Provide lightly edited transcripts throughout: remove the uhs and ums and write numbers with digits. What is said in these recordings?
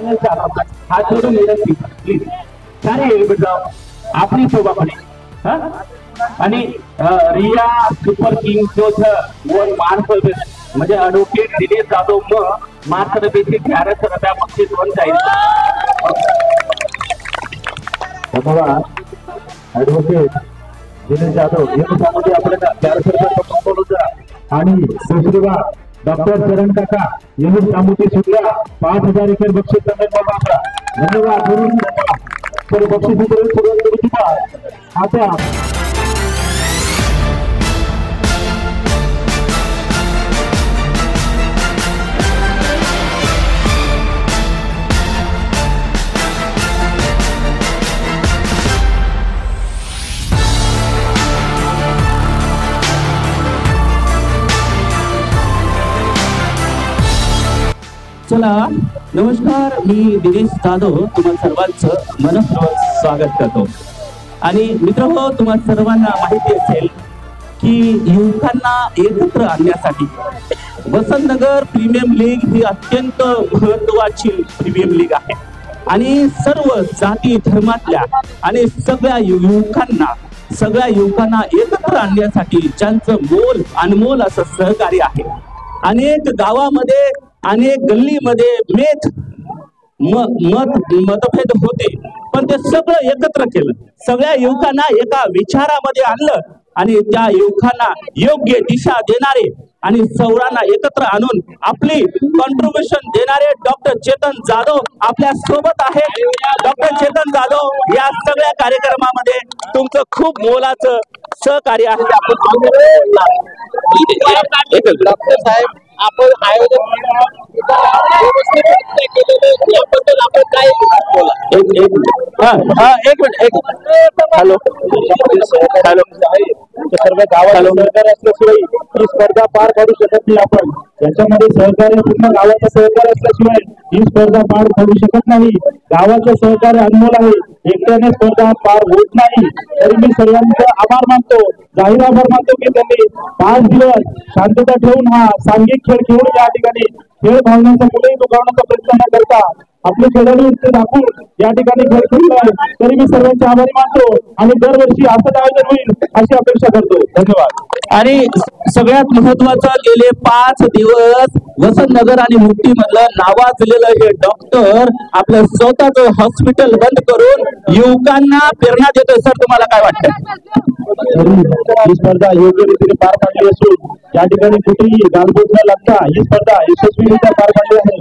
हाथ जोड़ो विनंती प्लीज सारे बेटा आपली शोभा पडे आणि रिया सुपर किंग जो छ वर मार्फत म्हणजे ॲडव्होकेट दिनेश जाधव मग मार्फतपेक्षा 1100 रुपया बक्षीस वन जाईल. धन्यवाद ॲडव्होकेट दिनेश जाधव याच्यामध्ये आपल्याला 1100 रुपये कमवलं जरा आणि दुसरी बात डॉक्टर चरण काका यांनी सामुती सुद्धा 5000 रुपये बक्षीस करण्यात वापरा. धन्यवाद तर बक्षीस सुरुवात करू तुला आता चला नमस्कार, मी दिनेश जाधव तुम्हा सर्वांचं मनपूर्वक स्वागत करतो. आणि मित्रहो, तुम्हा सर्वांना माहिती असेल की युवकांना एकत्र आणण्यासाठी वसंतनगर प्रीमियम लीग ही अत्यंत महत्वाची प्रीमियम लीग आहे आणि सर्व जाती धर्मातल्या आणि सगळ्या युवकांना एकत्र आणण्यासाठी ज्यांचं अनमोल असं सहकार्य आहे. अनेक गावामध्ये अनेक गल्लीमध्ये मतभेद होते, पण ते सगळं एकत्र केलं, सगळ्या युवकांना एका विचारामध्ये आणलं आणि त्या युवकांना योग्य दिशा देणारे आणि सर्वांना एकत्र आणून आपली कॉन्ट्रीब्युशन देणारे डॉक्टर चेतन जाधव आपल्या सोबत आहेत. डॉक्टर चेतन जाधव या सगळ्या कार्यक्रमामध्ये तुमचं खूप मोलाचं सहकार्य आहे. डॉक्टर साहेब, आपण आयोजन याबद्दल आपण काय बोला? एक मिनिट. हॅलो सर्व गावाला सहकार्य असल्याशिवाय ही स्पर्धा पार पाडू शकत नाही. आपण याच्यामध्ये सहकार्य पूर्ण गावाचं सहकार्य असल्याशिवाय ही स्पर्धा पार पाडू शकत नाही. गावाचं सहकार्य अनमोल आहे, एकट्याने स्पर्धा पार होत नाही. तरी मी सर्वांचा आभार मानतो, जाहीर आभार मानतो की त्यांनी 5 दिवस शांतता ठेवून हा सांघिक खेळ खेळून या ठिकाणी खेळ भावनांचा कुठेही दुखावण्याचा प्रयत्न न करता आपले खेळाडू दाखवून या ठिकाणी खेळ खेळतोय. तरी मी सर्वांचे आभारी मानतो आणि दरवर्षी असंच आयोजन होईल अशी अपेक्षा करतो. धन्यवाद. आणि सगळ्यात महत्वाचं, गेले 5 दिवस वसंतनगर आणि मुक्ती मधलं नावाजलेलं हे डॉक्टर आपलं स्वतःचं हॉस्पिटल बंद करून युवकांना प्रेरणा देतोय. सर, तुम्हाला काय वाटतं? ही स्पर्धा योग्य रीतीने पार पाडली असून या ठिकाणी कुठेही गालबोट न लागता ही स्पर्धा यशस्वीरित्या पार पाडली आहे.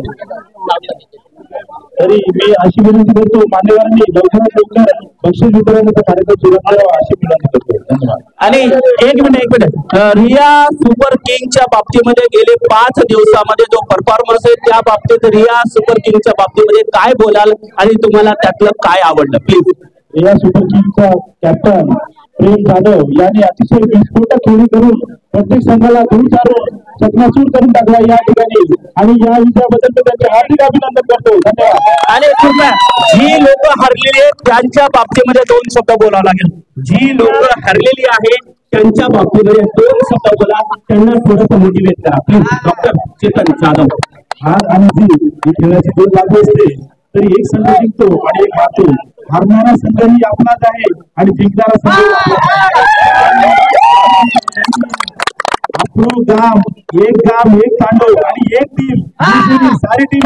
तरी मी अशी विनंती करतो, मान्यवरांनी लवकरात लवकर बक्षीस वितरणाचा कार्यक्रम सुरू करावा अशी विनंती करतो. धन्यवाद. आणि एक मिनिट रिया सुपर किंगच्या बाबतीमध्ये गेले 5 दिवसामध्ये जो परफॉर्मन्स आहे त्या बाबतीत रिया सुपर किंगच्या बाबतीमध्ये काय बोलाल आणि तुम्हाला त्यातलं काय आवडलं? प्लीज. रिया सुपर किंगचा कॅप्टन प्रेम जाधव यांनी अतिशय विस्फोटक खेळी करून प्रत्येक संघाला दूर सारून चकनाचूर करून टाकला या ठिकाणी आणि या विजयाबद्दल मी त्यांचे हार्दिक अभिनंदन करतो. धन्यवाद. आणि जी लोक हरलेली आहेत त्यांच्या बाबतीमध्ये 2 शब्द बोलावं लागेल. जी लोक हरलेली आहेत त्यांच्या बाबतीमध्ये 2 शब्द बोला, त्यांना थोडंसं मोटिवेट करा प्लीज. डॉक्टर चेतन जाधव. हार आणि जीत ही खेळाची 2 बाजू असते, तरी एक संघ जिंकतो आणि एक हारतो. हारणारा संघही आपलाच आहे आणि जिंकणारा संघ आपलं गाव एक तांडव आणि एक टीम, सारी टीम